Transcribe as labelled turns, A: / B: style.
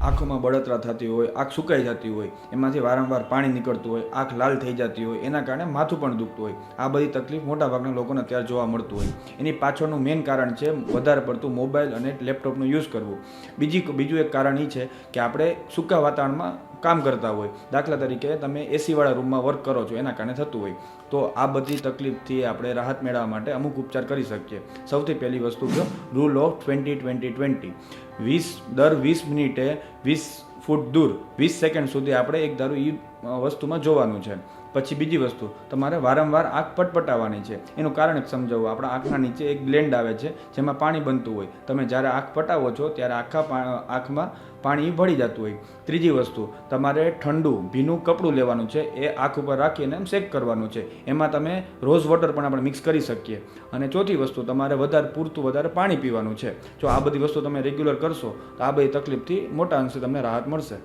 A: આંખોમાં બળતરા થતી હોય, આંખ સુકાઈ જતી હોય, એમાંથી વારંવાર પાણી નીકળતું હોય, આંખ લાલ થઈ જતી હોય, એના કારણે માથું પણ દુખતું હોય. આ બધી તકલીફ મોટાભાગના લોકોને અત્યારે જોવા મળતું હોય. એની પાછળનું મેઇન કારણ છે વધારે પડતું મોબાઈલ અને લેપટોપનો યુઝ કરવું. બીજું એક કારણ એ છે કે આપણે સૂકા વાતાવરણમાં કામ કરતા હોય. દાખલા તરીકે તમે એસીવાળા રૂમમાં વર્ક કરો છો, એના કારણે થતું હોય. તો આ બધી તકલીફથી આપણે રાહત મેળવવા માટે અમુક ઉપચાર કરી શકીએ. સૌથી પહેલી વસ્તુ જો રૂલ ઓફ 20-20-20. દર 20 મિનિટે 20 ફૂટ દૂર 20 સેકન્ડ સુધી આપણે એક ધારું એ વસ્તુમાં જોવાનું છે. પછી બીજી વસ્તુ, તમારે વારંવાર આંખ પટપટાવવાની છે. એનું કારણ એક સમજાવવું. આપણા આંખના નીચે એક ગ્લેન્ડ આવે છે જેમાં પાણી બનતું હોય. તમે જ્યારે આંખ પટાવો છો ત્યારે આંખમાં પાણી ભળી જતું હોય. ત્રીજી વસ્તુ, તમારે ઠંડુ ભીનું કપડું લેવાનું છે, એ આંખ ઉપર રાખીને શેક કરવાનું છે. એમાં તમે રોઝ વોટર પણ આપણે મિક્સ કરી શકીએ. અને ચોથી વસ્તુ, તમારે વધારે પાણી પીવાનું છે. જો આ બધી વસ્તુ તમે રેગ્યુલર કરશો તો આ બધી તકલીફથી મોટા અંશે તમને રાહત મળશે.